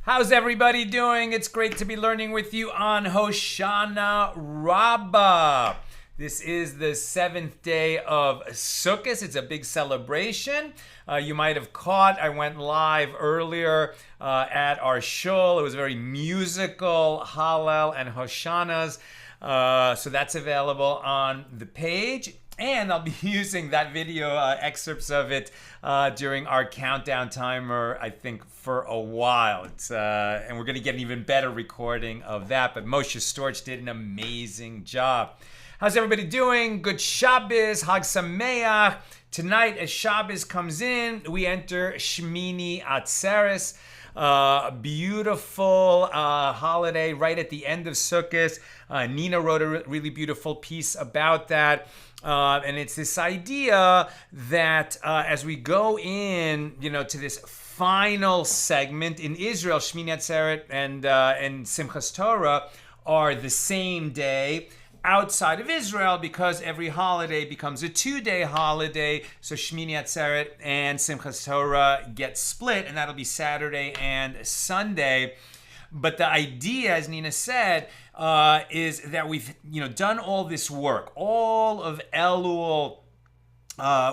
How's everybody doing? It's great to be learning with you on Hoshana Rabbah. This is the 7th day of Sukkot. It's a big celebration. You might have caught, I went live earlier at our shul. It was very musical, Hallel and Hoshanas. So that's available on the page. And I'll be using that video, excerpts of it, during our countdown timer, I think, for a while. And we're going to get an even better recording of that. But Moshe Storch did an amazing job. How's everybody doing? Good Shabbos, Hag Sameach. Tonight, as Shabbos comes in, we enter Shmini Atzeres. Beautiful holiday right at the end of Sukkot. Nina wrote a really beautiful piece about that. And it's this idea that as we go in, to this final segment in Israel, Shmini Atzeret and Simchas Torah are the same day outside of Israel, because every holiday becomes a 2-day holiday. So Shmini Atzeret and Simchas Torah get split, and that'll be Saturday and Sunday. But the idea, as Nina said, is that we've done all this work, all of Elul.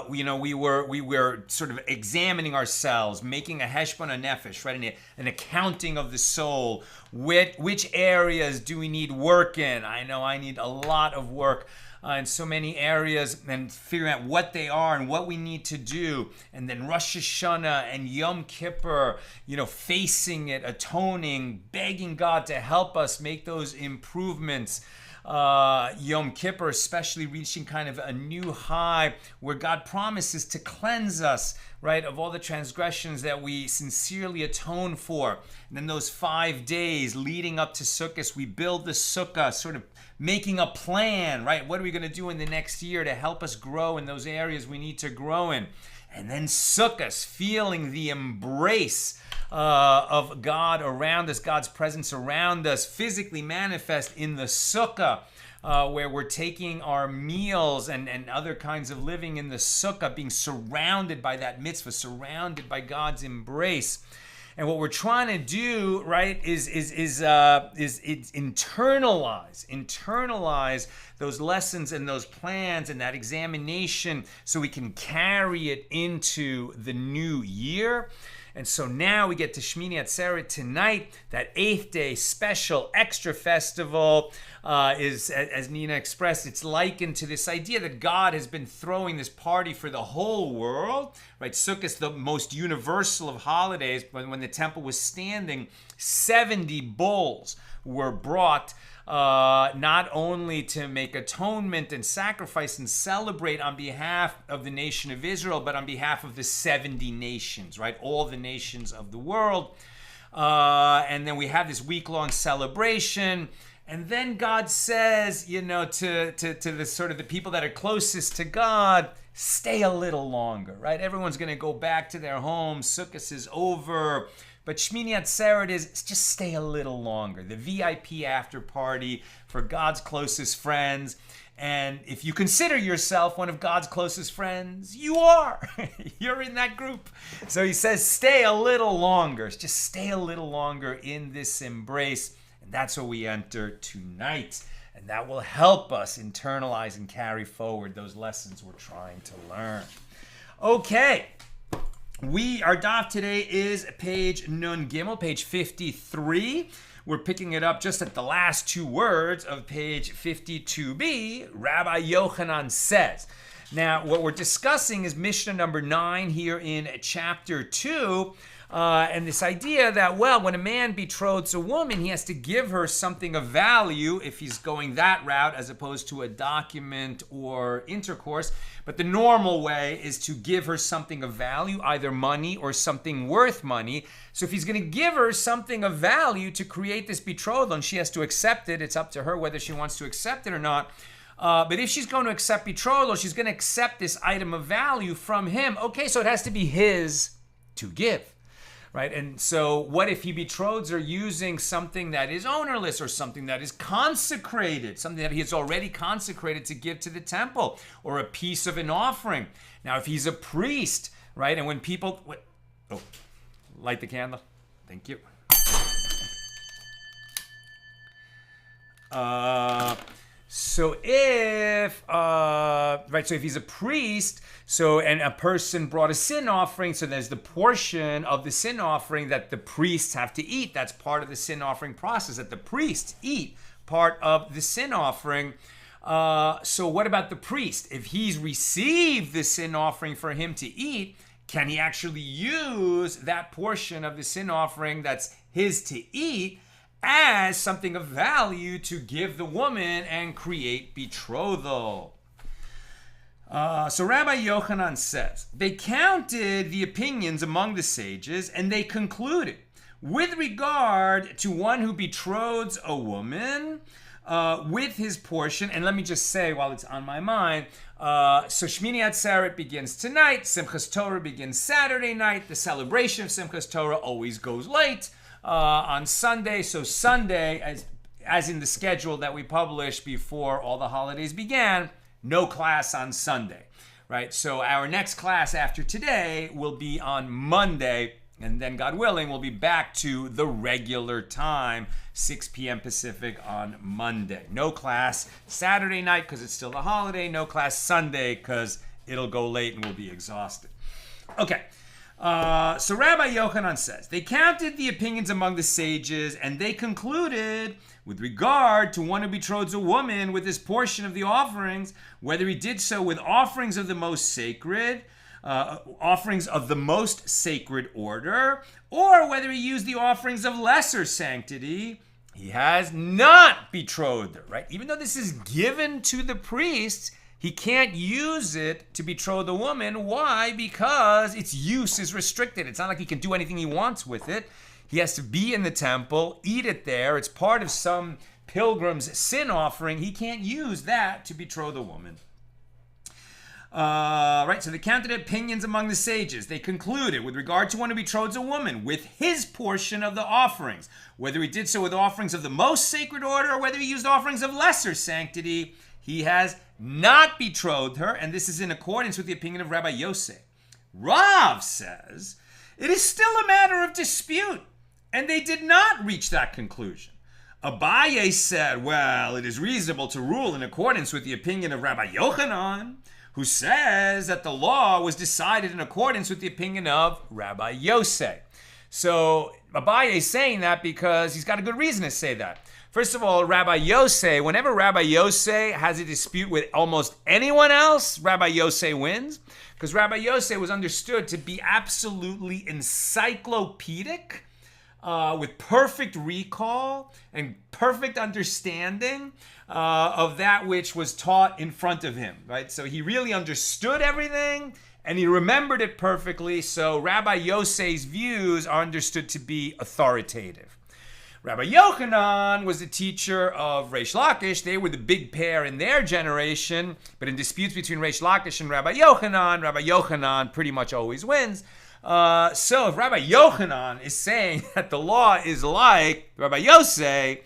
We were sort of examining ourselves, making a heshbon nefesh, right? An accounting of the soul. Which areas do we need work in? I know I need a lot of work in so many areas, and figuring out what they are and what we need to do. And then Rosh Hashanah and Yom Kippur, facing it, atoning, begging God to help us make those improvements. Yom Kippur especially reaching kind of a new high where God promises to cleanse us, right, of all the transgressions that we sincerely atone for. And then those 5 days leading up to Sukkot, we build the sukkah, sort of making a plan, right? What are we going to do in the next year to help us grow in those areas we need to grow in? And then Sukkot, feeling the embrace of God around us, God's presence around us, physically manifest in the sukkah, where we're taking our meals and other kinds of living in the sukkah, being surrounded by that mitzvah, surrounded by God's embrace. And what we're trying to do, right, is internalize those lessons and those plans and that examination, so we can carry it into the new year. And so now we get to Shmini Atzeret tonight, that 8th day special extra festival is, as Nina expressed, it's likened to this idea that God has been throwing this party for the whole world, right? Sukkot is the most universal of holidays. When the temple was standing, 70 bulls were brought, not only to make atonement and sacrifice and celebrate on behalf of the nation of Israel, but on behalf of the 70 nations, right? All the nations of the world. And then we have this week-long celebration. And then God says, to the sort of the people that are closest to God, stay a little longer, right? Everyone's going to go back to their homes. Sukkot is over. But Shmini Atzeret is just stay a little longer. The VIP after party for God's closest friends. And if you consider yourself one of God's closest friends, you are. You're in that group. So he says, stay a little longer. Just stay a little longer in this embrace. And that's what we enter tonight. And that will help us internalize and carry forward those lessons we're trying to learn. Okay. Our daf today is page Nun Gimel, page 53. We're picking it up just at the last 2 words of page 52b. Rabbi Yochanan says. Now, what we're discussing is Mishna number 9 here in chapter 2. And this idea that, when a man betroths a woman, he has to give her something of value if he's going that route, as opposed to a document or intercourse. But the normal way is to give her something of value, either money or something worth money. So if he's going to give her something of value to create this betrothal, and she has to accept it, it's up to her whether she wants to accept it or not. But if she's going to accept betrothal, she's going to accept this item of value from him. Okay, so it has to be his to give. right? And so what if he betroths her using something that is ownerless or something that is consecrated, something that he has already consecrated to give to the temple, or a piece of an offering? Now, if he's a priest, right, and when people, light the candle. Thank you. So if he's a priest, and a person brought a sin offering, so there's the portion of the sin offering that the priests have to eat. That's part of the sin offering process, that the priests eat part of the sin offering. So what about the priest? If he's received the sin offering for him to eat, can he actually use that portion of the sin offering that's his to eat as something of value to give the woman and create betrothal? So Rabbi Yochanan says, they counted the opinions among the sages and they concluded, with regard to one who betroths a woman with his portion, and let me just say while it's on my mind, so Shmini Atzeret begins tonight, Simchas Torah begins Saturday night, the celebration of Simchas Torah always goes late on Sunday, so Sunday, as in the schedule that we published before all the holidays began, no class on Sunday, right? So our next class after today will be on Monday, and then God willing, we'll be back to the regular time, 6 p.m. Pacific on Monday. No class Saturday night because it's still a holiday. No class Sunday because it'll go late and we'll be exhausted. Okay. So Rabbi Yochanan says, they counted the opinions among the sages and they concluded, with regard to one who betroths a woman with his portion of the offerings, whether he did so with offerings of the most sacred, offerings of the most sacred order, or whether he used the offerings of lesser sanctity, he has not betrothed her, right? Even though this is given to the priests, he can't use it to betroth a woman. Why? Because its use is restricted. It's not like he can do anything he wants with it. He has to be in the temple, eat it there. It's part of some pilgrim's sin offering. He can't use that to betroth a woman. So they counted opinions among the sages. They concluded, with regard to one who betroths a woman with his portion of the offerings, whether he did so with offerings of the most sacred order or whether he used offerings of lesser sanctity, he has not betrothed her, and this is in accordance with the opinion of Rabbi Yosef. Rav says, it is still a matter of dispute, and they did not reach that conclusion. Abaye said, well, it is reasonable to rule in accordance with the opinion of Rabbi Yochanan, who says that the law was decided in accordance with the opinion of Rabbi Yosef. So Abaye is saying that because he's got a good reason to say that. First of all, Rabbi Yosef, whenever Rabbi Yosef has a dispute with almost anyone else, Rabbi Yosef wins, because Rabbi Yosef was understood to be absolutely encyclopedic, with perfect recall and perfect understanding of that which was taught in front of him, right? So he really understood everything and he remembered it perfectly. So Rabbi Yosef's views are understood to be authoritative. Rabbi Yochanan was the teacher of Reish Lakish. They were the big pair in their generation, but in disputes between Reish Lakish and Rabbi Yochanan pretty much always wins. So if Rabbi Yochanan is saying that the law is like Rabbi Yosef,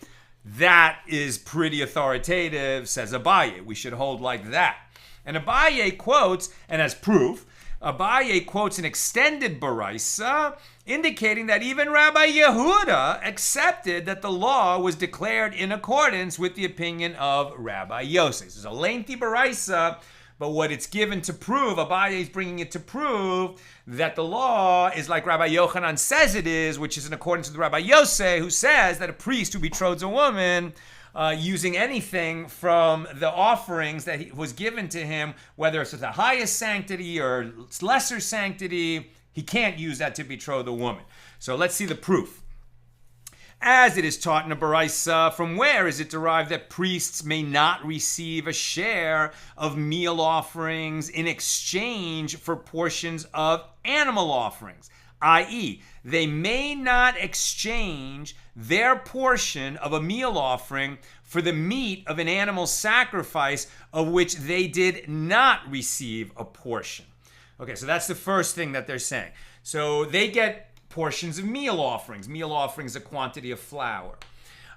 that is pretty authoritative, says Abaye. We should hold like that. And Abaye quotes, and as proof, Abaye quotes an extended baraisa indicating that even Rabbi Yehuda accepted that the law was declared in accordance with the opinion of Rabbi Yosef. This is a lengthy baraisa, but what it's given to prove, Abaye is bringing it to prove that the law is like Rabbi Yochanan says it is, which is in accordance with Rabbi Yosef, who says that a priest who betroths a woman using anything from the offerings that was given to him, whether it's the highest sanctity or lesser sanctity, he can't use that to betroth a woman. So let's see the proof. As it is taught in a baraisa, from where is it derived that priests may not receive a share of meal offerings in exchange for portions of animal offerings? I.e., they may not exchange their portion of a meal offering for the meat of an animal sacrifice of which they did not receive a portion. Okay, so that's the first thing that they're saying. So they get portions of meal offerings. Meal offerings, a quantity of flour,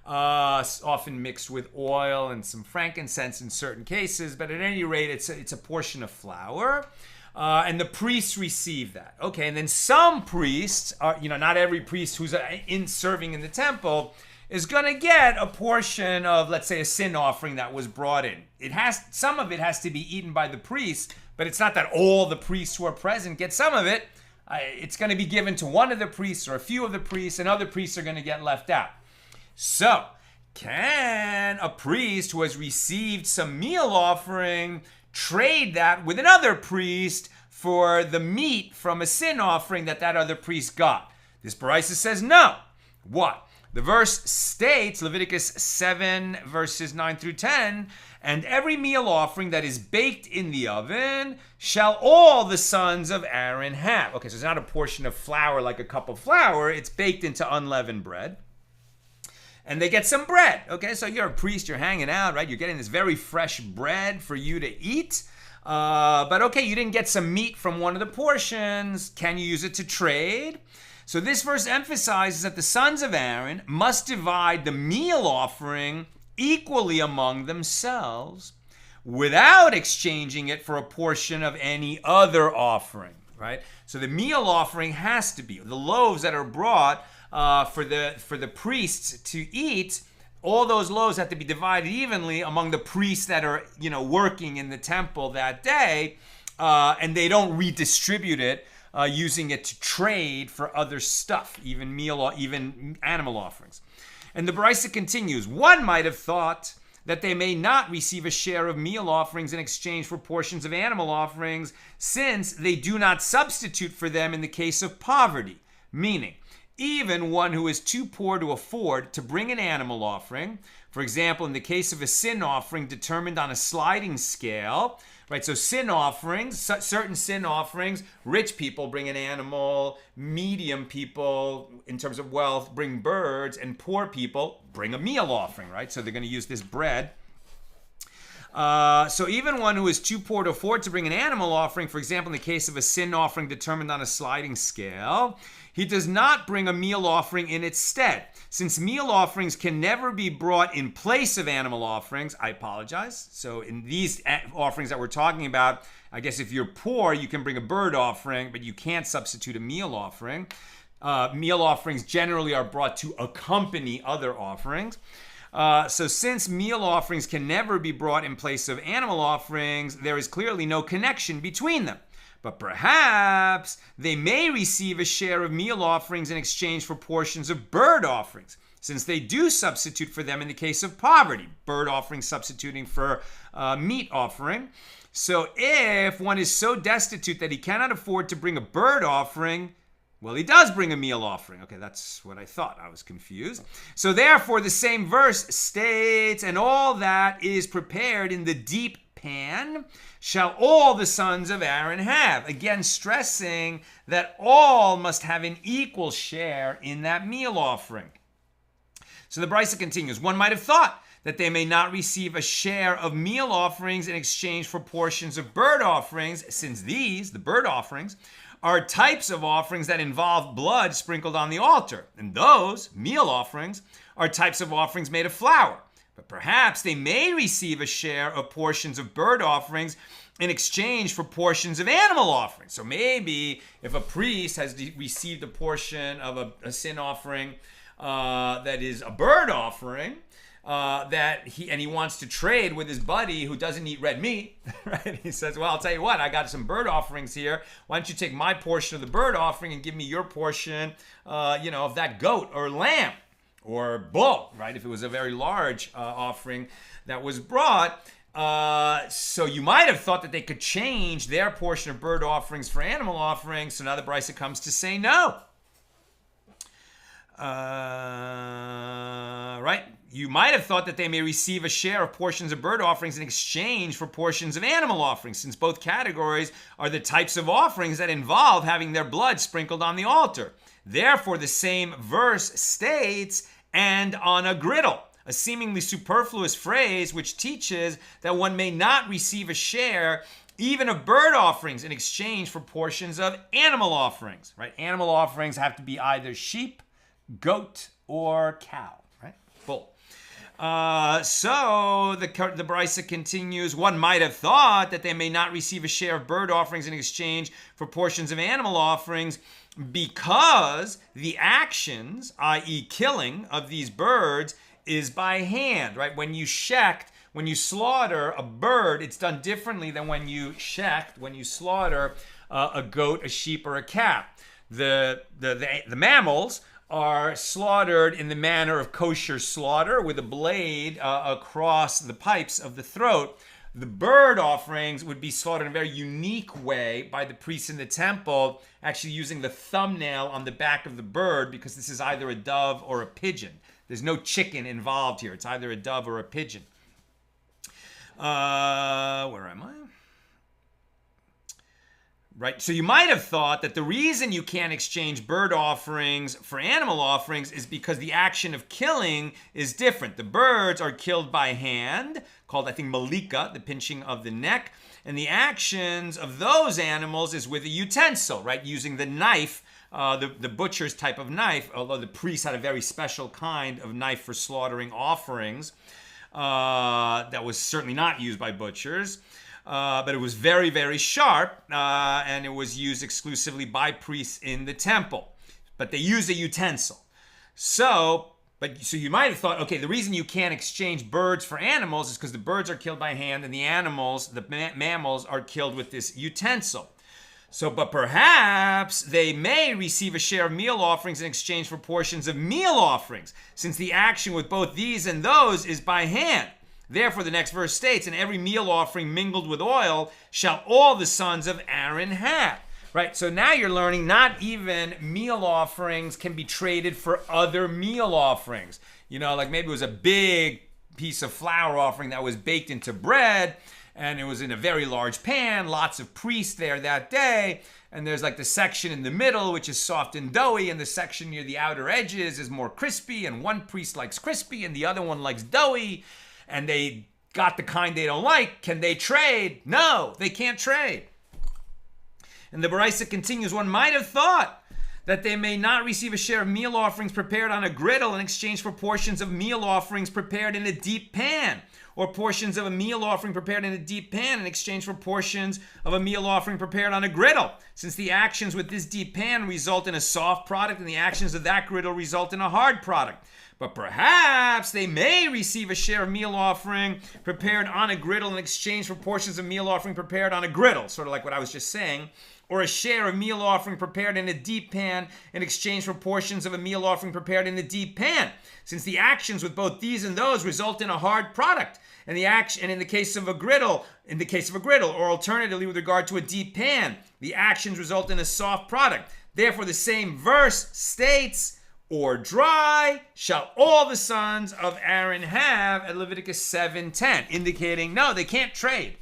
often mixed with oil and some frankincense in certain cases, but at any rate, it's a portion of flour. And the priests receive that. Okay, and then some priests, not every priest who's serving in the temple is going to get a portion of, let's say, a sin offering that was brought in. Some of it has to be eaten by the priest, but it's not that all the priests who are present get some of it. It's going to be given to one of the priests or a few of the priests, and other priests are going to get left out. So, can a priest who has received some meal offering trade that with another priest for the meat from a sin offering that other priest got? This Baraisa says no. What? The verse states, Leviticus 7, verses 9 through 10, and every meal offering that is baked in the oven shall all the sons of Aaron have. Okay, so it's not a portion of flour like a cup of flour. It's baked into unleavened bread. And they get some bread. Okay, so you're a priest, you're hanging out, right? You're getting this very fresh bread for you to eat. But okay, you didn't get some meat from one of the portions. Can you use it to trade? So this verse emphasizes that the sons of Aaron must divide the meal offering equally among themselves without exchanging it for a portion of any other offering, right? So the meal offering has to be, the loaves that are brought for the priests to eat, all those loaves have to be divided evenly among the priests that are, working in the temple that day, and they don't redistribute it using it to trade for other stuff, even animal offerings. And the Baraisa continues, one might have thought that they may not receive a share of meal offerings in exchange for portions of animal offerings, since they do not substitute for them in the case of poverty, meaning even one who is too poor to afford to bring an animal offering, for example, in the case of a sin offering determined on a sliding scale, right? So sin offerings, certain sin offerings, rich people bring an animal, medium people, in terms of wealth, bring birds, and poor people bring a meal offering, right? So they're going to use this bread. So even one who is too poor to afford to bring an animal offering, for example, in the case of a sin offering determined on a sliding scale, he does not bring a meal offering in its stead. Since meal offerings can never be brought in place of animal offerings, I apologize. So in these offerings that we're talking about, I guess if you're poor, you can bring a bird offering, but you can't substitute a meal offering. Meal offerings generally are brought to accompany other offerings. So since meal offerings can never be brought in place of animal offerings, there is clearly no connection between them. But perhaps they may receive a share of meal offerings in exchange for portions of bird offerings, since they do substitute for them in the case of poverty, bird offerings substituting for meat offering. So if one is so destitute that he cannot afford to bring a bird offering, well, he does bring a meal offering. Okay, that's what I thought. I was confused. So therefore, the same verse states, and all that is prepared in the deep pan shall all the sons of Aaron have. Again, stressing that all must have an equal share in that meal offering. So the Baraisa continues, one might have thought that they may not receive a share of meal offerings in exchange for portions of bird offerings, since these, the bird offerings, are types of offerings that involve blood sprinkled on the altar. And those, meal offerings, are types of offerings made of flour. But perhaps they may receive a share of portions of bird offerings in exchange for portions of animal offerings. So maybe if a priest has received a portion of a sin offering that is a bird offering, he wants to trade with his buddy who doesn't eat red meat, right? He says, well, I'll tell you what, I got some bird offerings here. Why don't you take my portion of the bird offering and give me your portion, of that goat or lamb or bull, right? If it was a very large offering that was brought. So you might have thought that they could change their portion of bird offerings for animal offerings. So now the Baraisa comes to say no. Right? You might have thought that they may receive a share of portions of bird offerings in exchange for portions of animal offerings, since both categories are the types of offerings that involve having their blood sprinkled on the altar. Therefore, the same verse states, and on a griddle, a seemingly superfluous phrase which teaches that one may not receive a share even of bird offerings in exchange for portions of animal offerings, right? Animal offerings have to be either sheep, goat, or cow, right? Bull. So the Brisa continues, one might have thought that they may not receive a share of bird offerings in exchange for portions of animal offerings because the actions, i.e. killing of these birds, is by hand, right? When you slaughter a bird, it's done differently than when you slaughter a goat, a sheep, or a calf. The mammals are slaughtered in the manner of kosher slaughter with a blade across the pipes of the throat. The bird offerings would be slaughtered in a very unique way by the priests in the temple, actually using the thumbnail on the back of the bird, because this is either a dove or a pigeon. There's no chicken involved here. It's either a dove or a pigeon. Where am I? Right, so you might have thought that the reason you can't exchange bird offerings for animal offerings is because the action of killing is different. The birds are killed by hand, called, I think, malika, the pinching of the neck, and the actions of those animals is with a utensil, right, using the knife, the butcher's type of knife, although the priest had a very special kind of knife for slaughtering offerings that was certainly not used by butchers. But it was very, very sharp, and it was used exclusively by priests in the temple. But they used a utensil. So you might have thought, okay, the reason you can't exchange birds for animals is because the birds are killed by hand and the animals, the mammals, are killed with this utensil. So, but perhaps they may receive a share of meal offerings in exchange for portions of meal offerings, since the action with both these and those is by hand. Therefore, the next verse states, and every meal offering mingled with oil shall all the sons of Aaron have. Right, so now you're learning not even meal offerings can be traded for other meal offerings. You know, like maybe it was a big piece of flour offering that was baked into bread, and it was in a very large pan, lots of priests there that day, and there's like the section in the middle, which is soft and doughy, and the section near the outer edges is more crispy, and one priest likes crispy, and the other one likes doughy, and they got the kind they don't like. Can they trade? No, they can't trade. And the Brisa continues, one might have thought that they may not receive a share of meal offerings prepared on a griddle in exchange for portions of meal offerings prepared in a deep pan, or portions of a meal offering prepared in a deep pan in exchange for portions of a meal offering prepared on a griddle, since the actions with this deep pan result in a soft product and the actions of that griddle result in a hard product. But perhaps they may receive a share of meal offering prepared on a griddle in exchange for portions of meal offering prepared on a griddle, sort of like what I was just saying, or a share of meal offering prepared in a deep pan in exchange for portions of a meal offering prepared in a deep pan, since the actions with both these and those result in a hard product. And in the case of a griddle, or alternatively with regard to a deep pan, the actions result in a soft product. Therefore, the same verse states, or dry shall all the sons of Aaron have at Leviticus 7:10, indicating no, they can't trade.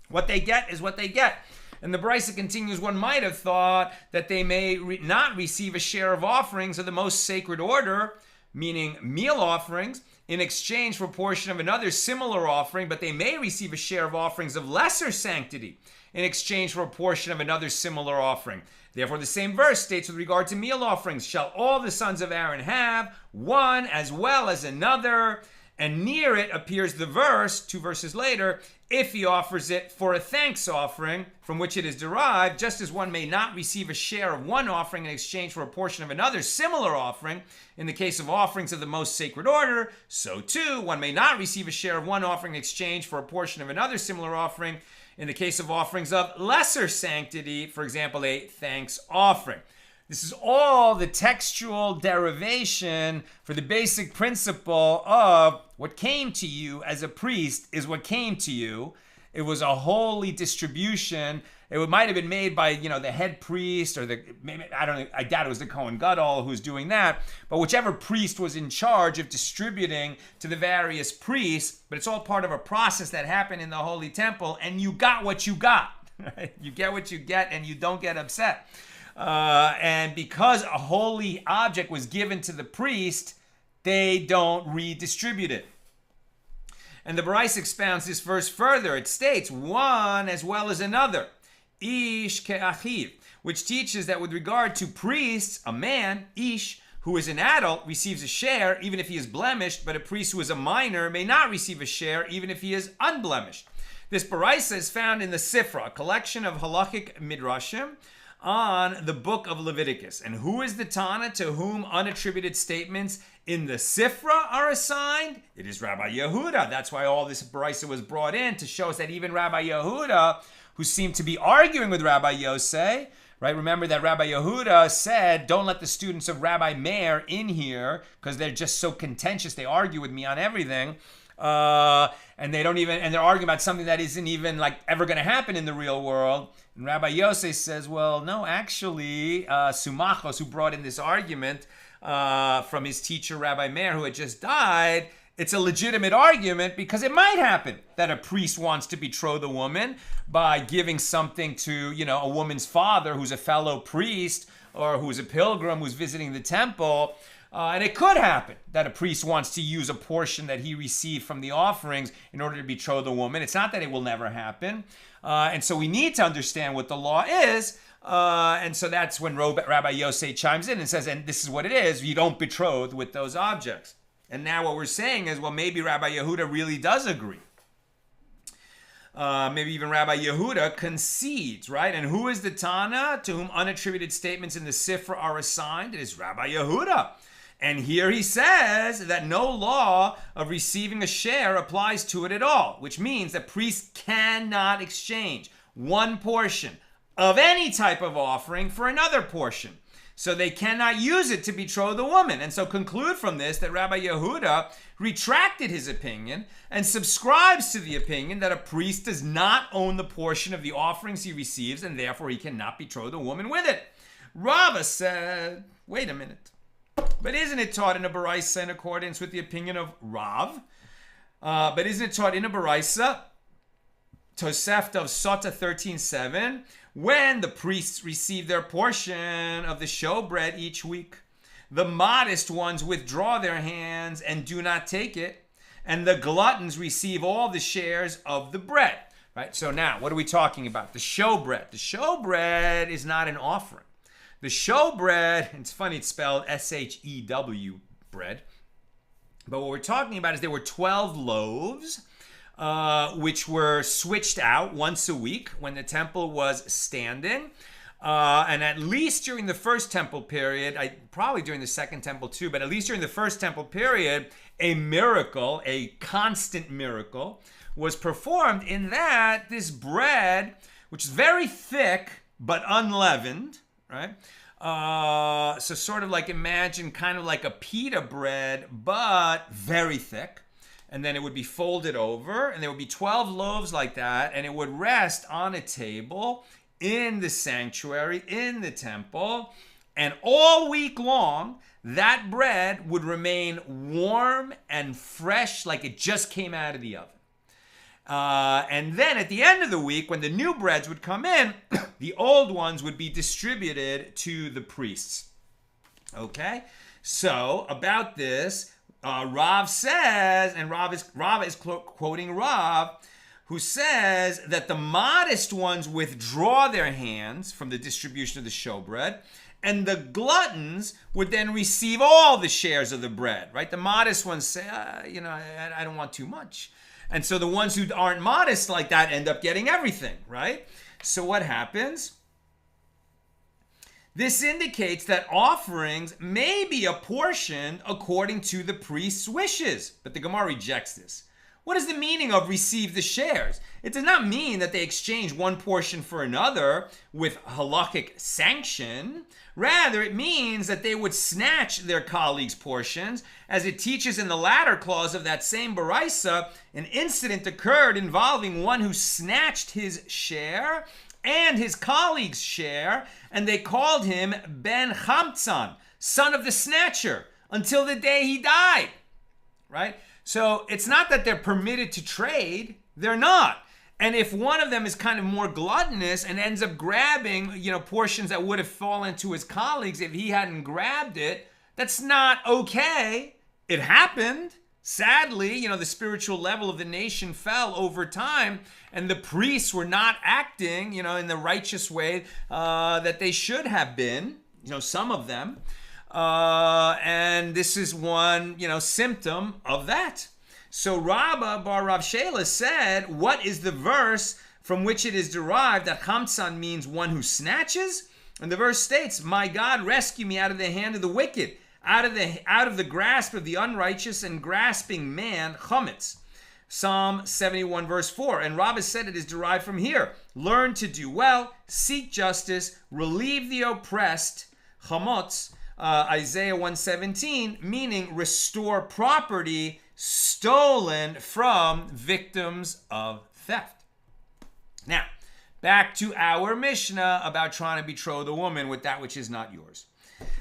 What they get is what they get. And the Brisa continues, one might have thought that they may not receive a share of offerings of the most sacred order, meaning meal offerings, in exchange for a portion of another similar offering, but they may receive a share of offerings of lesser sanctity in exchange for a portion of another similar offering. Therefore, the same verse states with regard to meal offerings, shall all the sons of Aaron have, one as well as another. And near it appears the verse, 2 verses later, if he offers it for a thanks offering, from which it is derived, just as one may not receive a share of one offering in exchange for a portion of another similar offering, in the case of offerings of the most sacred order, so too, one may not receive a share of one offering in exchange for a portion of another similar offering, in the case of offerings of lesser sanctity, for example, a thanks offering. This is all the textual derivation for the basic principle of what came to you as a priest is what came to you. It was a holy distribution. It might have been made by, the head priest or I doubt it was the Kohen Gadol who's doing that, but whichever priest was in charge of distributing to the various priests, but it's all part of a process that happened in the Holy Temple, and you got what you got. Right? You get what you get, and you don't get upset. And because a holy object was given to the priest, they don't redistribute it. And the Baraisa expounds this verse further. It states, one as well as another, ish ke'achiv, which teaches that with regard to priests, a man, ish, who is an adult, receives a share even if he is blemished, but a priest who is a minor may not receive a share even if he is unblemished. This Baraisa is found in the Sifra, a collection of halachic midrashim on the book of Leviticus. And who is the Tana to whom unattributed statements in the Sifra are assigned? It is Rabbi Yehuda. That's why all this Baraisa was brought in, to show us that even Rabbi Yehuda, who seemed to be arguing with Rabbi Yosei, right? Remember that Rabbi Yehuda said, don't let the students of Rabbi Meir in here because they're just so contentious. They argue with me on everything. And they're arguing about something that isn't even like ever going to happen in the real world. And Rabbi Yosei says, well, no, actually, Sumachos, who brought in this argument from his teacher, Rabbi Meir, who had just died, it's a legitimate argument because it might happen that a priest wants to betroth a woman by giving something to, a woman's father who's a fellow priest or who's a pilgrim who's visiting the temple. And it could happen that a priest wants to use a portion that he received from the offerings in order to betroth a woman. It's not that it will never happen. And so we need to understand what the law is. And so that's when Rabbi Yosei chimes in and says, and this is what it is, you don't betroth with those objects. And now what we're saying is, well, maybe Rabbi Yehuda really does agree. Maybe even Rabbi Yehuda concedes, right? And who is the Tana to whom unattributed statements in the Sifra are assigned? It is Rabbi Yehuda. And here he says that no law of receiving a share applies to it at all, which means that priests cannot exchange one portion of any type of offering for another portion. So they cannot use it to betroth a woman. And so conclude from this that Rabbi Yehuda retracted his opinion and subscribes to the opinion that a priest does not own the portion of the offerings he receives and therefore he cannot betroth a woman with it. Rava said, wait a minute. But isn't it taught in a Baraisa in accordance with the opinion of Rav? But isn't it taught in a Baraisa, Tosefta of Sota 13:7, when the priests receive their portion of the showbread each week, the modest ones withdraw their hands and do not take it, and the gluttons receive all the shares of the bread. Right? So now, what are we talking about? The showbread. The showbread is not an offering. The showbread, it's funny, it's spelled S-H-E-W bread. But what we're talking about is there were 12 loaves, which were switched out once a week when the temple was standing. And at least during the first temple period, probably during the second temple too, but at least during the first temple period, a miracle, a constant miracle, was performed in that this bread, which is very thick but unleavened, right? So sort of like imagine kind of like a pita bread, but very thick. And then it would be folded over, and there would be 12 loaves like that, and it would rest on a table in the sanctuary, in the temple, and all week long, that bread would remain warm and fresh like it just came out of the oven. And then at the end of the week, when the new breads would come in, the old ones would be distributed to the priests. Okay? So, about this, Rav says, and Rav is quoting Rav, who says that the modest ones withdraw their hands from the distribution of the showbread, and the gluttons would then receive all the shares of the bread, right? The modest ones say, I don't want too much. And so the ones who aren't modest like that end up getting everything, right? So what happens? This indicates that offerings may be apportioned according to the priest's wishes. But the Gemara rejects this. What is the meaning of receive the shares? It does not mean that they exchange one portion for another with halakhic sanction. Rather, it means that they would snatch their colleagues' portions, as it teaches in the latter clause of that same Baraisa, an incident occurred involving one who snatched his share and his colleague's share, and they called him Ben Chamtzan, son of the snatcher, until the day he died, right? So it's not that they're permitted to trade, they're not. And if one of them is kind of more gluttonous and ends up grabbing, portions that would have fallen to his colleagues if he hadn't grabbed it, that's not okay. It happened. Sadly, the spiritual level of the nation fell over time, and the priests were not acting, in the righteous way that they should have been, some of them. And this is one, symptom of that. So Rabbah bar Rav Shela said, what is the verse from which it is derived that Chamtzan means one who snatches? And the verse states, my God, rescue me out of the hand of the wicked, out of the grasp of the unrighteous and grasping man, chametz. Psalm 71 verse 4. And Rabbah said it is derived from here. Learn to do well, seek justice, relieve the oppressed, chamotz. Isaiah 117, meaning restore property stolen from victims of theft. Now, back to our Mishnah about trying to betroth a woman with that which is not yours.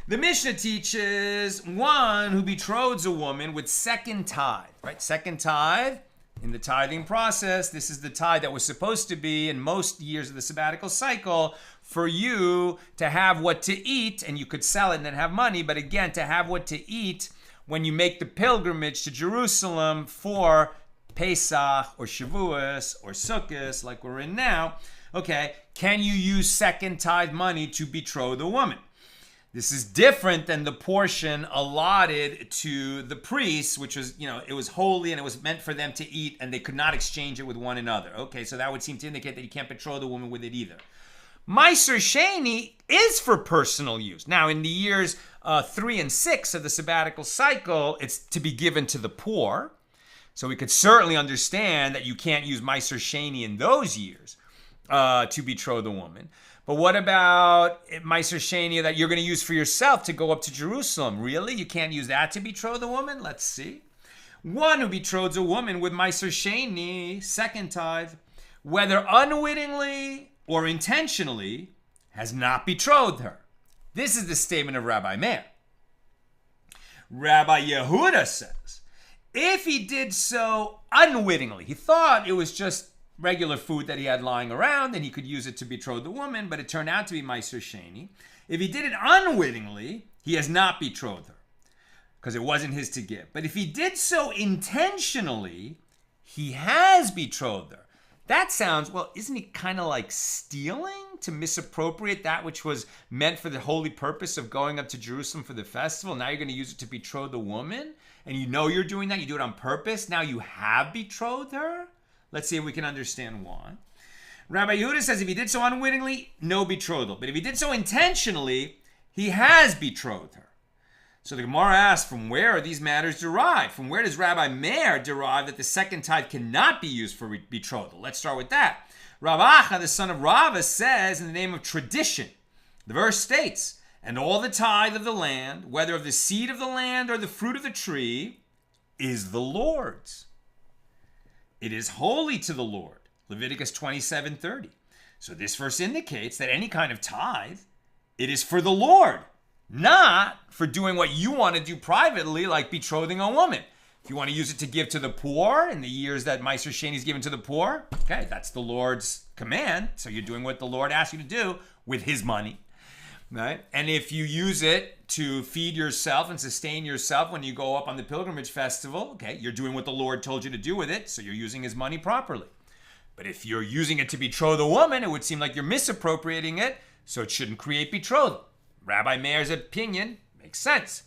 The Mishnah teaches one who betroths a woman with second tithe, right? Second tithe in the tithing process. This is the tithe that was supposed to be in most years of the sabbatical cycle for you to have what to eat, and you could sell it and then have money, but again, to have what to eat when you make the pilgrimage to Jerusalem for Pesach or Shavuos or Sukkot, like we're in now. Okay, can you use second tithe money to betroth a woman? This is different than the portion allotted to the priests, which was, it was holy and it was meant for them to eat, and they could not exchange it with one another. Okay, so that would seem to indicate that you can't betroth a woman with it either. Meiser Sheni is for personal use. Now, in the years 3 and 6 of the sabbatical cycle, it's to be given to the poor. So we could certainly understand that you can't use Meiser Sheni in those years to betroth a woman. But what about Meiser Sheni that you're going to use for yourself to go up to Jerusalem? Really? You can't use that to betroth a woman? Let's see. One who betroths a woman with Meiser Sheni, second tithe, whether unwittingly or intentionally, has not betrothed her. This is the statement of Rabbi Meir. Rabbi Yehuda says, if he did so unwittingly, he thought it was just regular food that he had lying around and he could use it to betroth the woman, but it turned out to be Meiser Sheni. If he did it unwittingly, he has not betrothed her because it wasn't his to give. But if he did so intentionally, he has betrothed her. That sounds, well, isn't it kind of like stealing to misappropriate that which was meant for the holy purpose of going up to Jerusalem for the festival? Now you're going to use it to betroth a woman, and you know you're doing that. You do it on purpose. Now you have betrothed her. Let's see if we can understand why. Rabbi Yehuda says if he did so unwittingly, no betrothal. But if he did so intentionally, he has betrothed her. So the Gemara asks, from where are these matters derived? From where does Rabbi Meir derive that the second tithe cannot be used for betrothal? Let's start with that. Rav Acha, the son of Rava, says in the name of tradition, the verse states, and all the tithe of the land, whether of the seed of the land or the fruit of the tree, is the Lord's. It is holy to the Lord. Leviticus 27:30. So this verse indicates that any kind of tithe, it is for the Lord, not for doing what you want to do privately, like betrothing a woman. If you want to use it to give to the poor in the years that Meiser Sheni is given to the poor, okay, that's the Lord's command. So you're doing what the Lord asks you to do with his money, right? And if you use it to feed yourself and sustain yourself when you go up on the pilgrimage festival, okay, you're doing what the Lord told you to do with it, so you're using his money properly. But if you're using it to betroth a woman, it would seem like you're misappropriating it, so it shouldn't create betrothal. Rabbi Meir's opinion makes sense.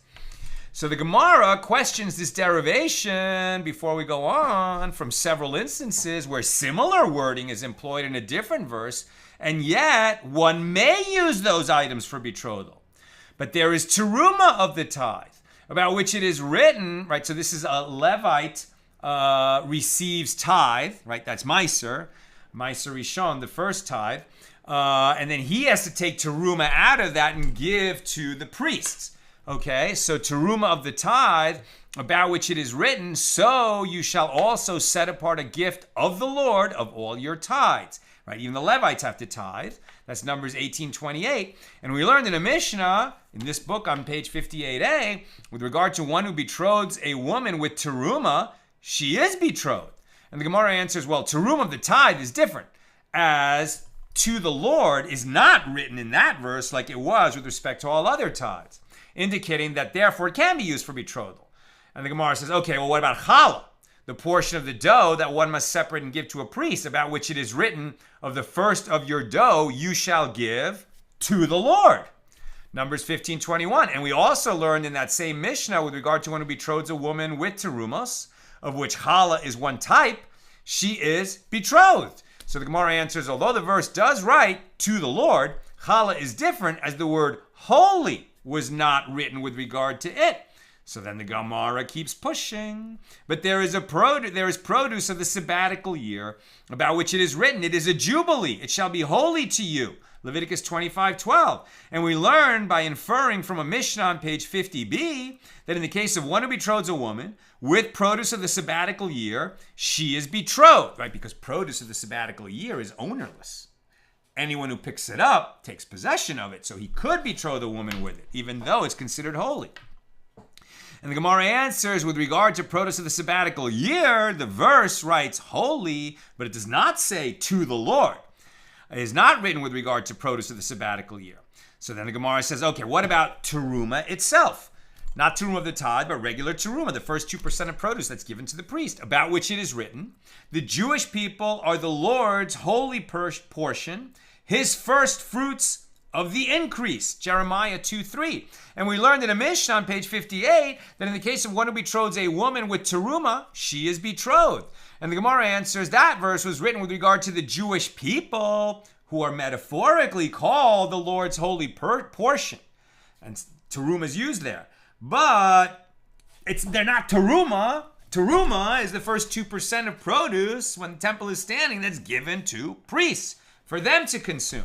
So the Gemara questions this derivation before we go on from several instances where similar wording is employed in a different verse, and yet one may use those items for betrothal. But there is teruma of the tithe, about which it is written, right? So this is a Levite receives tithe, right? That's Meiser Rishon, the first tithe. And then he has to take teruma out of that and give to the priests. Okay, so teruma of the tithe, about which it is written, so you shall also set apart a gift of the Lord of all your tithes. Right, even the Levites have to tithe. That's Numbers 18:28. And we learned in a Mishnah, in this book on page 58a, with regard to one who betroths a woman with teruma, she is betrothed. And the Gemara answers, well, teruma of the tithe is different, as to the Lord is not written in that verse like it was with respect to all other tithes, indicating that therefore it can be used for betrothal. And the Gemara says, okay, well, what about challah? The portion of the dough that one must separate and give to a priest, about which it is written, of the first of your dough you shall give to the Lord. Numbers 15:21. And we also learned in that same Mishnah with regard to one who betroths a woman with terumos, of which challah is one type, she is betrothed. So the Gemara answers, although the verse does write to the Lord, challah is different as the word holy was not written with regard to it. So then the Gemara keeps pushing. But there is produce of the sabbatical year, about which it is written, it is a jubilee, it shall be holy to you. Leviticus 25:12. And we learn by inferring from a Mishnah on page 50b that in the case of one who betroths a woman with produce of the sabbatical year, she is betrothed, right? Because produce of the sabbatical year is ownerless. Anyone who picks it up takes possession of it, so he could betroth a woman with it, even though it's considered holy. And the Gemara answers, with regard to produce of the sabbatical year, the verse writes holy, but it does not say to the Lord. It is not written with regard to produce of the sabbatical year. So then the Gemara says, okay, what about teruma itself? Not teruma of the tithe, but regular teruma, the first 2% of produce that's given to the priest, about which it is written, the Jewish people are the Lord's holy portion, his first fruits of the increase, Jeremiah 2:3. And we learned in a Mishnah on page 58 that in the case of one who betroths a woman with teruma, she is betrothed. And the Gemara answers that verse was written with regard to the Jewish people, who are metaphorically called the Lord's holy portion. And teruma is used there. But they're not teruma. Teruma is the first 2% of produce when the temple is standing that's given to priests for them to consume.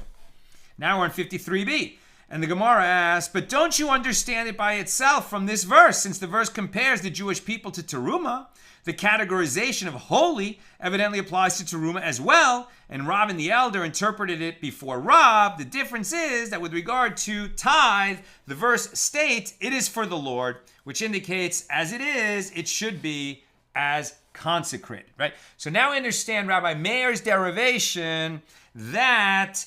Now we're in 53b. And the Gemara asks, but don't you understand it by itself from this verse? Since the verse compares the Jewish people to teruma, the categorization of holy evidently applies to teruma as well. And Rav the elder interpreted it before Rav. The difference is that with regard to tithe, the verse states it is for the Lord, which indicates as it is, it should be as consecrated, right? So now we understand Rabbi Meir's derivation that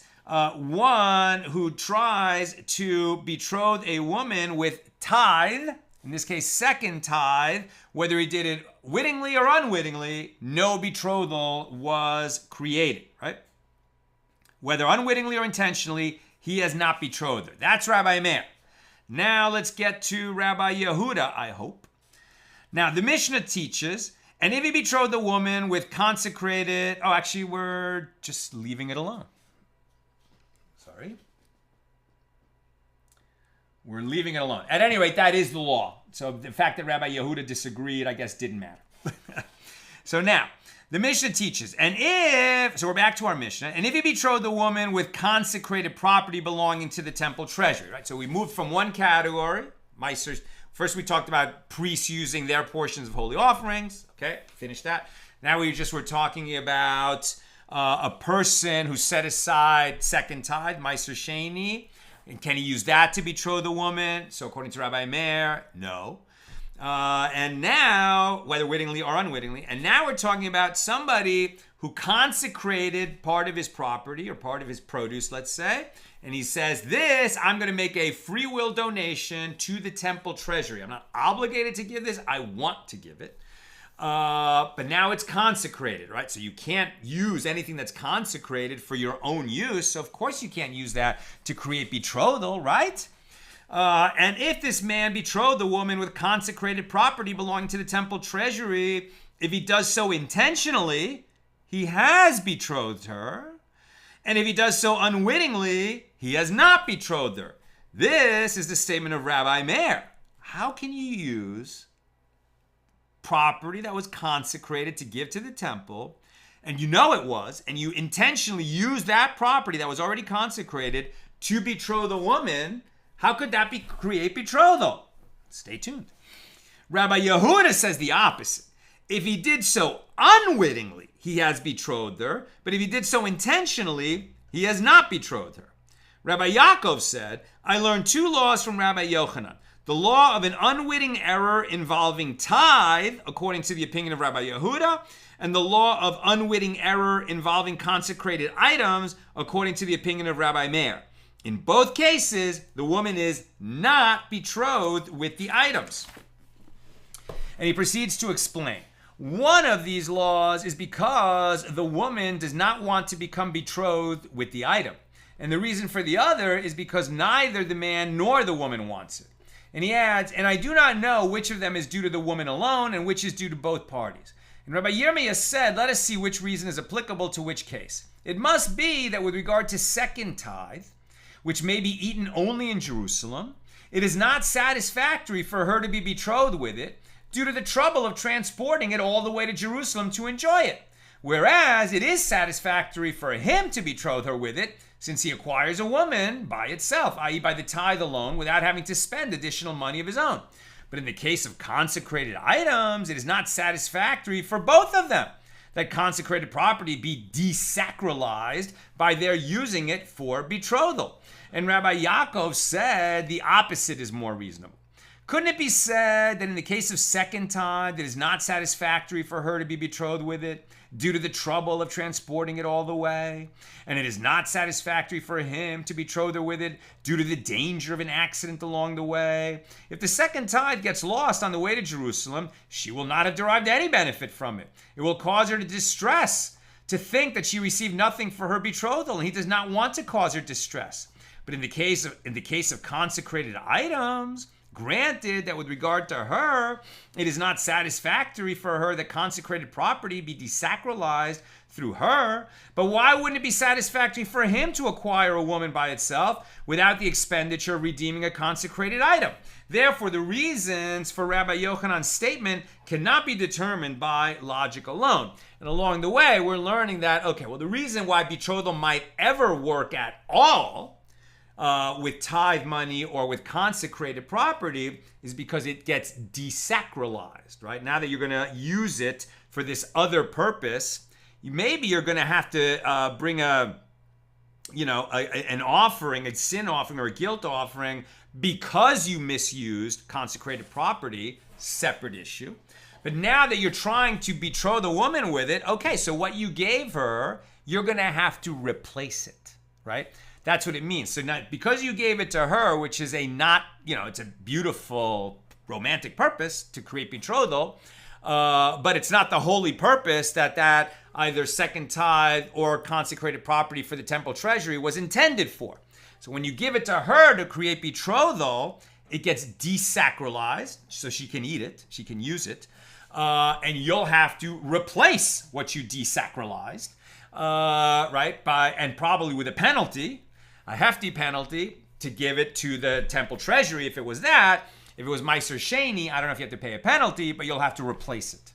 one who tries to betroth a woman with tithe, in this case second tithe, whether he did it wittingly or unwittingly, no betrothal was created, right? Whether unwittingly or intentionally, he has not betrothed her. That's Rabbi Meir. Now let's get to Rabbi Yehuda, I hope. Now the Mishnah teaches, and if he betrothed a woman with consecrated, actually we're just leaving it alone. We're leaving it alone. At any rate, that is the law. So the fact that Rabbi Yehuda disagreed, I guess, didn't matter. So now, the Mishnah teaches, so we're back to our Mishnah, and if he betrothed the woman with consecrated property belonging to the temple treasury, right? So we moved from one category, Meisers. First we talked about priests using their portions of holy offerings. Okay, finished that. Now we were talking about a person who set aside second tithe, Meiser Sheni. And can he use that to betroth a woman? So according to Rabbi Meir, no. And now, whether wittingly or unwittingly, and now we're talking about somebody who consecrated part of his property or part of his produce, let's say, and he says, I'm going to make a free will donation to the temple treasury. I'm not obligated to give this. I want to give it. But now it's consecrated, right? So you can't use anything that's consecrated for your own use. So of course you can't use that to create betrothal, right? And if this man betrothed the woman with consecrated property belonging to the temple treasury, if he does so intentionally, he has betrothed her. And if he does so unwittingly, he has not betrothed her. This is the statement of Rabbi Meir. How can you use property that was consecrated to give to the temple, and you know it was, and you intentionally use that property that was already consecrated to betroth a woman? How could that create betrothal? Stay tuned. Rabbi Yehuda says the opposite. If he did so unwittingly, he has betrothed her, but if he did so intentionally, he has not betrothed her. Rabbi Yaakov said, I learned two laws from Rabbi Yochanan. The law of an unwitting error involving tithe, according to the opinion of Rabbi Yehuda, and the law of unwitting error involving consecrated items, according to the opinion of Rabbi Meir. In both cases, the woman is not betrothed with the items. And he proceeds to explain. One of these laws is because the woman does not want to become betrothed with the item. And the reason for the other is because neither the man nor the woman wants it. And he adds, and I do not know which of them is due to the woman alone and which is due to both parties. And Rabbi Yirmiyah said, let us see which reason is applicable to which case. It must be that with regard to second tithe, which may be eaten only in Jerusalem, it is not satisfactory for her to be betrothed with it, due to the trouble of transporting it all the way to Jerusalem to enjoy it. Whereas it is satisfactory for him to betroth her with it, since he acquires a woman by itself, i.e. by the tithe alone, without having to spend additional money of his own. But in the case of consecrated items, it is not satisfactory for both of them that consecrated property be desacralized by their using it for betrothal. And Rabbi Yaakov said the opposite is more reasonable. Couldn't it be said that in the case of second tithe, it is not satisfactory for her to be betrothed with it due to the trouble of transporting it all the way? And it is not satisfactory for him to betroth her with it due to the danger of an accident along the way? If the second tithe gets lost on the way to Jerusalem, she will not have derived any benefit from it. It will cause her to distress, to think that she received nothing for her betrothal, and he does not want to cause her distress. But in the case of consecrated items, granted that with regard to her, it is not satisfactory for her that consecrated property be desacralized through her, but why wouldn't it be satisfactory for him to acquire a woman by itself without the expenditure of redeeming a consecrated item? Therefore, the reasons for Rabbi Yochanan's statement cannot be determined by logic alone. And along the way, we're learning that, the reason why betrothal might ever work at all with tithe money or with consecrated property is because it gets desacralized, right? Now that you're going to use it for this other purpose, maybe you're going to have to bring an offering, a sin offering or a guilt offering because you misused consecrated property, separate issue. But now that you're trying to betroth a woman with it, so what you gave her, you're going to have to replace it, right? That's what it means. So now, because you gave it to her, which is it's a beautiful romantic purpose to create betrothal, but it's not the holy purpose that either second tithe or consecrated property for the temple treasury was intended for. So when you give it to her to create betrothal, it gets desacralized, so she can eat it, she can use it, and you'll have to replace what you desacralized, right? And probably with a penalty, a hefty penalty, to give it to the temple treasury. If it was that, if it was Meiser Sheni, I don't know if you have to pay a penalty, but you'll have to replace it.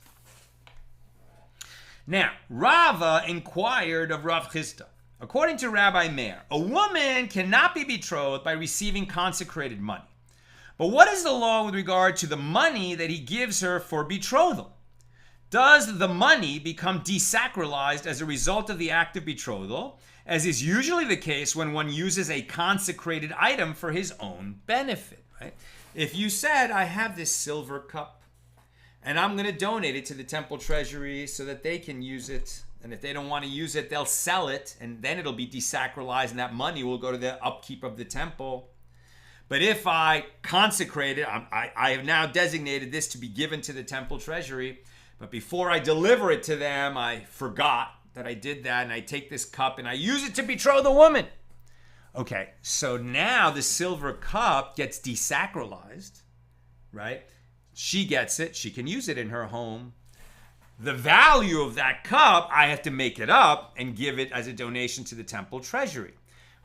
Now, Rava inquired of Rav Chisda. According to Rabbi Meir, a woman cannot be betrothed by receiving consecrated money. But what is the law with regard to the money that he gives her for betrothal? Does the money become desacralized as a result of the act of betrothal, as is usually the case when one uses a consecrated item for his own benefit, right? If you said, I have this silver cup, and I'm going to donate it to the temple treasury so that they can use it, and if they don't want to use it, they'll sell it, and then it'll be desacralized, and that money will go to the upkeep of the temple. But if I consecrate it, I have now designated this to be given to the temple treasury, but before I deliver it to them, I forgot that I did that, and I take this cup and I use it to betroth a woman. Okay, so now the silver cup gets desacralized, right? She gets it, she can use it in her home. The value of that cup, I have to make it up and give it as a donation to the temple treasury,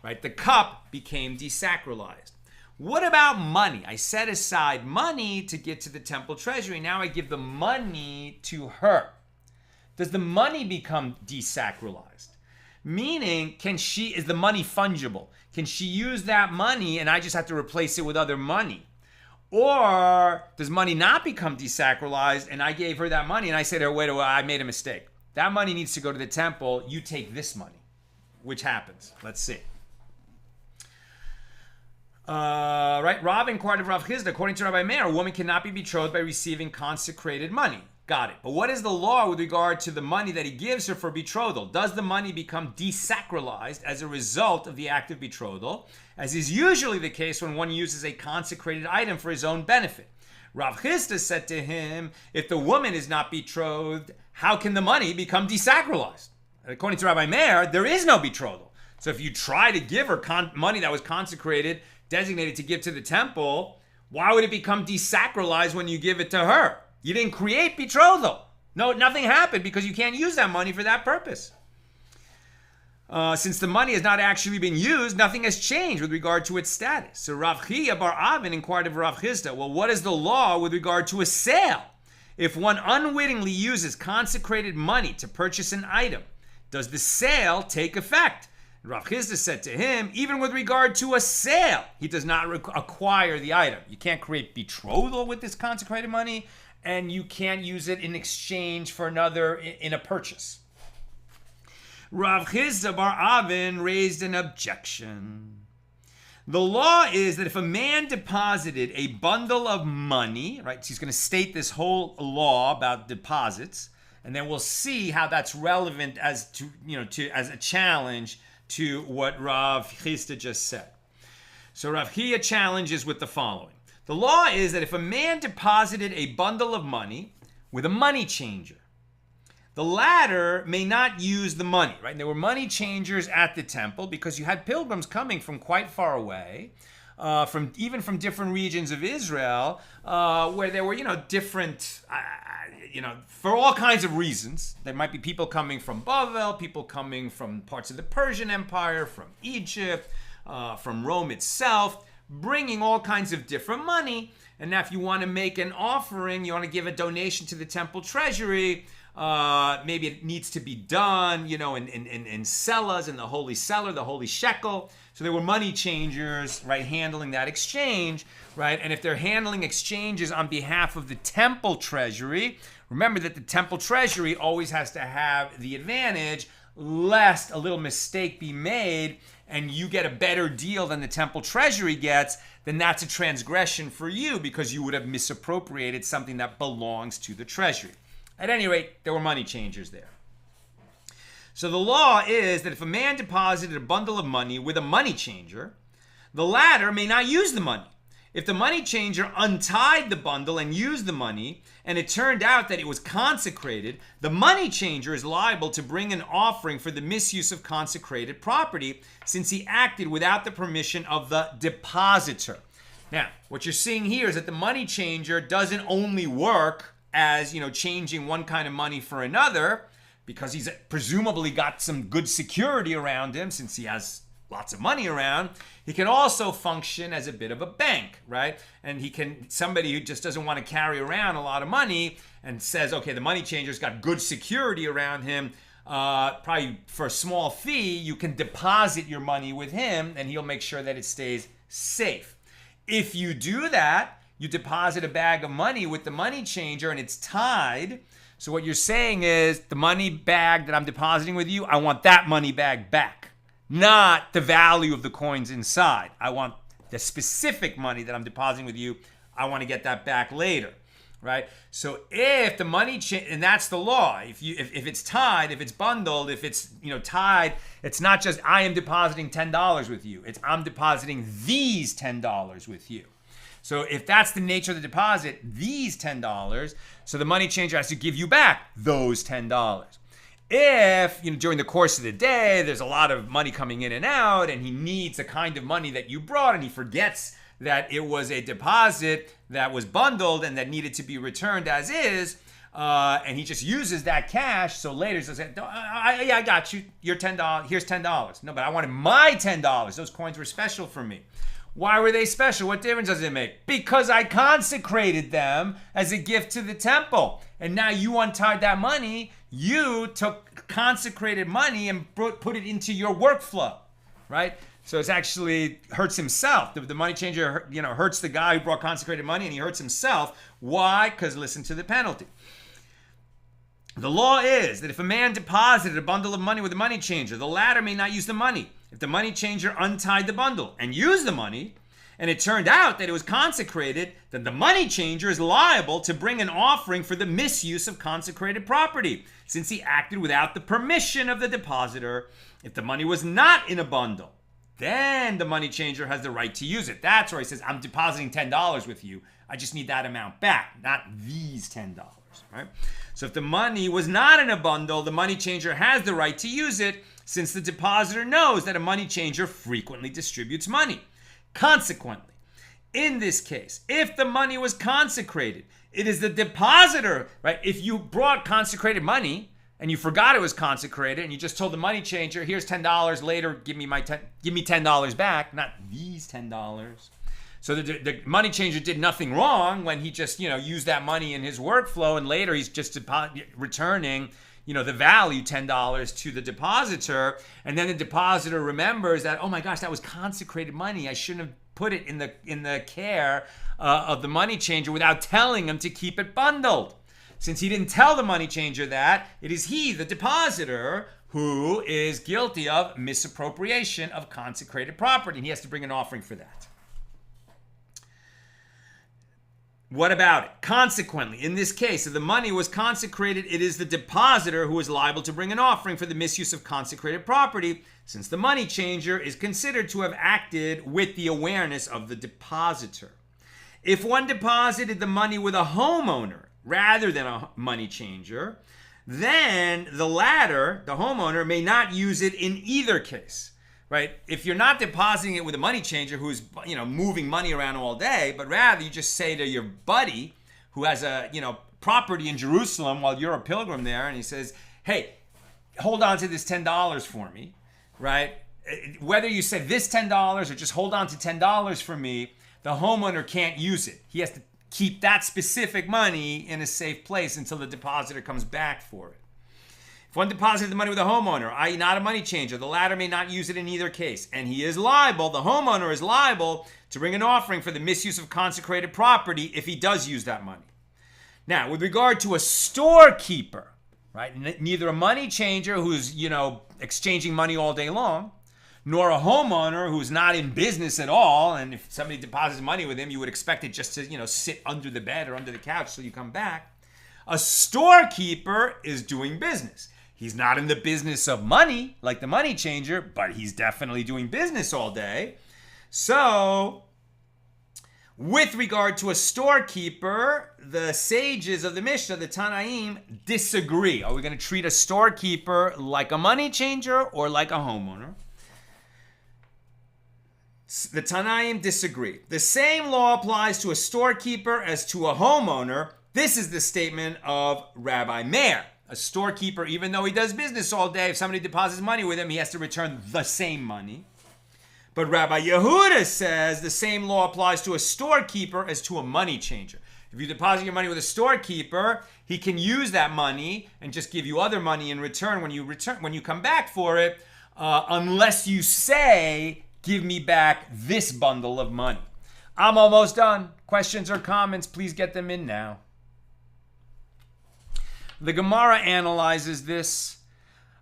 right? The cup became desacralized. What about money? I set aside money to get to the temple treasury. Now I give the money to her. Does the money become desacralized? Meaning, is the money fungible? Can she use that money and I just have to replace it with other money? Or does money not become desacralized and I gave her that money and I said to her, wait, I made a mistake. That money needs to go to the temple. You take this money. Which happens? Let's see. Right? Rav inquired of Rav Chisda, according to Rabbi Meir, a woman cannot be betrothed by receiving consecrated money. Got it. But what is the law with regard to the money that he gives her for betrothal? Does the money become desacralized as a result of the act of betrothal, as is usually the case when one uses a consecrated item for his own benefit? Rav Chisda said to him, if the woman is not betrothed, how can the money become desacralized? According to Rabbi Meir, there is no betrothal. So if you try to give her money that was consecrated, designated to give to the temple, why would it become desacralized when you give it to her? You didn't create betrothal. No, nothing happened because you can't use that money for that purpose. Since the money has not actually been used, nothing has changed with regard to its status. So Rav Chia bar Avin inquired of Rav Chisda, well, what is the law with regard to a sale? If one unwittingly uses consecrated money to purchase an item, does the sale take effect? Rav Chisda said to him, even with regard to a sale, he does not acquire the item. You can't create betrothal with this consecrated money, and you can't use it in exchange for another in a purchase. Rav Chisda bar Avin raised an objection. The law is that if a man deposited a bundle of money, right, so he's going to state this whole law about deposits, and then we'll see how that's relevant as to, as a challenge to what Rav Chisda just said. So Rav Chia challenges with the following. The law is that if a man deposited a bundle of money with a money changer, the latter may not use the money, right? And there were money changers at the temple because you had pilgrims coming from quite far away, from different regions of Israel, where there were, different, for all kinds of reasons. There might be people coming from Bavel, people coming from parts of the Persian Empire, from Egypt, from Rome itself, bringing all kinds of different money. And now if you want to make an offering, you want to give a donation to the temple treasury, maybe it needs to be done, in sellas, in the holy cellar, the holy shekel. So there were money changers, right, handling that exchange, right? And if they're handling exchanges on behalf of the temple treasury, remember that the temple treasury always has to have the advantage, lest a little mistake be made and you get a better deal than the temple treasury gets, then that's a transgression for you because you would have misappropriated something that belongs to the treasury. At any rate, there were money changers there. So the law is that if a man deposited a bundle of money with a money changer, the latter may not use the money. If the money changer untied the bundle and used the money, and it turned out that it was consecrated, the money changer is liable to bring an offering for the misuse of consecrated property, since he acted without the permission of the depositor. Now, what you're seeing here is that the money changer doesn't only work as, changing one kind of money for another, because he's presumably got some good security around him since he has lots of money around. He can also function as a bit of a bank, right? And somebody who just doesn't want to carry around a lot of money and says, okay, the money changer's got good security around him, probably for a small fee, you can deposit your money with him and he'll make sure that it stays safe. If you do that, you deposit a bag of money with the money changer and it's tied. So what you're saying is the money bag that I'm depositing with you, I want that money bag back, not the value of the coins inside. I want the specific money that I'm depositing with you. I want to get that back later, right? So if the money and that's the law. If it's tied, if it's bundled, if it's tied, it's not just I am depositing $10 with you. It's I'm depositing these $10 with you. So if that's the nature of the deposit, these $10, so the money changer has to give you back those $10. If, during the course of the day, there's a lot of money coming in and out, and he needs the kind of money that you brought, and he forgets that it was a deposit that was bundled and that needed to be returned as is, and he just uses that cash, so later he'll say, I got you, your $10, here's $10. No, but I wanted my $10. Those coins were special for me. Why were they special? What difference does it make? Because I consecrated them as a gift to the temple. And now you untied that money. You took consecrated money and put it into your workflow, right? So it's actually hurts himself. The money changer, hurts the guy who brought consecrated money, and he hurts himself. Why? Because listen to the penalty. The law is that if a man deposited a bundle of money with a money changer, the latter may not use the money. If the money changer untied the bundle and used the money, and it turned out that it was consecrated, then the money changer is liable to bring an offering for the misuse of consecrated property, since he acted without the permission of the depositor. If the money was not in a bundle, then the money changer has the right to use it. That's where he says, I'm depositing $10 with you. I just need that amount back, not these $10, right? So if the money was not in a bundle, the money changer has the right to use it, since the depositor knows that a money changer frequently distributes money. Consequently, in this case, if the money was consecrated, it is the depositor, right? If you brought consecrated money and you forgot it was consecrated and you just told the money changer, here's $10, later give me $10 back, not these $10. So the money changer did nothing wrong when he just, used that money in his workflow, and later he's just returning, the value, $10, to the depositor, and then the depositor remembers that, oh my gosh, that was consecrated money. I shouldn't have put it in the care of the money changer without telling him to keep it bundled. Since he didn't tell the money changer that, it is he, the depositor, who is guilty of misappropriation of consecrated property, and he has to bring an offering for that. What about it? Consequently, in this case, if the money was consecrated, it is the depositor who is liable to bring an offering for the misuse of consecrated property, since the money changer is considered to have acted with the awareness of the depositor. If one deposited the money with a homeowner rather than a money changer, then the latter, the homeowner, may not use it in either case. Right? If you're not depositing it with a money changer who's, moving money around all day, but rather you just say to your buddy who has a, property in Jerusalem while you're a pilgrim there, and he says, hey, hold on to this $10 for me, right? Whether you say this $10 or just hold on to $10 for me, the homeowner can't use it. He has to keep that specific money in a safe place until the depositor comes back for it. If one deposited the money with a homeowner, i.e. not a money changer, the latter may not use it in either case. And he is liable, the homeowner is liable, to bring an offering for the misuse of consecrated property if he does use that money. Now, with regard to a storekeeper, right, neither a money changer who's, exchanging money all day long, nor a homeowner who's not in business at all, and if somebody deposits money with him, you would expect it just to, sit under the bed or under the couch till you come back. A storekeeper is doing business. He's not in the business of money like the money changer, but he's definitely doing business all day. So, with regard to a storekeeper, the sages of the Mishna, the Tanaim, disagree. Are we going to treat a storekeeper like a money changer or like a homeowner? The Tanaim disagree. The same law applies to a storekeeper as to a homeowner. This is the statement of Rabbi Meir. A storekeeper, even though he does business all day, if somebody deposits money with him, he has to return the same money. But Rabbi Yehuda says the same law applies to a storekeeper as to a money changer. If you deposit your money with a storekeeper, he can use that money and just give you other money in return when you come back for it, unless you say, give me back this bundle of money. I'm almost done. Questions or comments, please get them in now. The Gemara analyzes this.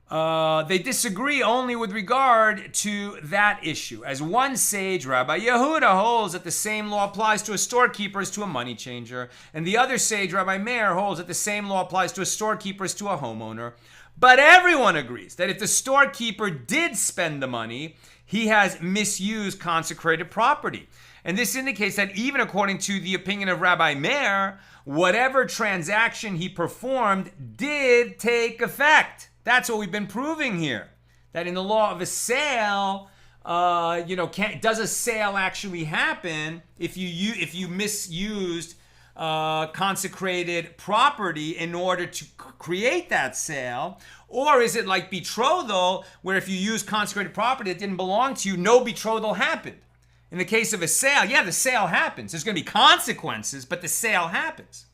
They disagree only with regard to that issue. As one sage, Rabbi Yehuda, holds that the same law applies to a storekeeper as to a money changer. And the other sage, Rabbi Meir, holds that the same law applies to a storekeeper as to a homeowner. But everyone agrees that if the storekeeper did spend the money, he has misused consecrated property. And this indicates that even according to the opinion of Rabbi Meir, whatever transaction he performed did take effect. That's what we've been proving here. That in the law of a sale, does a sale actually happen if you misused consecrated property in order to create that sale? Or is it like betrothal, where if you use consecrated property that didn't belong to you, no betrothal happened? In the case of a sale, yeah, the sale happens. There's going to be consequences, but the sale happens.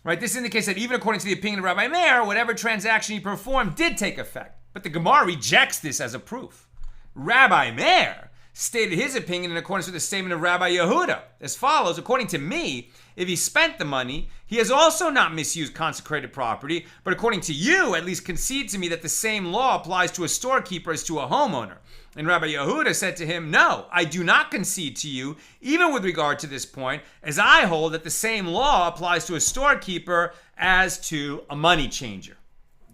Right? This indicates that even according to the opinion of Rabbi Meir, whatever transaction he performed did take effect. But the Gemara rejects this as a proof. Rabbi Meir stated his opinion in accordance with the statement of Rabbi Yehuda as follows: according to me, if he spent the money, he has also not misused consecrated property, but according to you, at least concede to me that the same law applies to a storekeeper as to a homeowner. And Rabbi Yehuda said to him, no, I do not concede to you, even with regard to this point, as I hold that the same law applies to a storekeeper as to a money changer.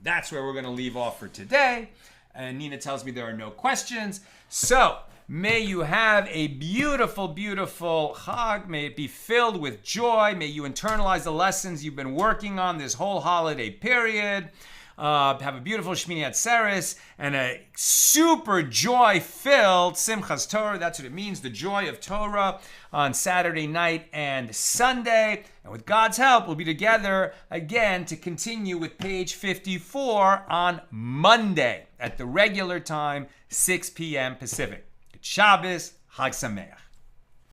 That's where we're going to leave off for today. And Nina tells me there are no questions. So may you have a beautiful, beautiful Chag. May it be filled with joy. May you internalize the lessons you've been working on this whole holiday period. Have a beautiful Shmini Atzeres and a super joy-filled Simchas Torah. That's what it means, the joy of Torah on Saturday night and Sunday. And with God's help, we'll be together again to continue with page 54 on Monday at the regular time, 6 p.m. Pacific. Good Shabbos, Chag Sameach.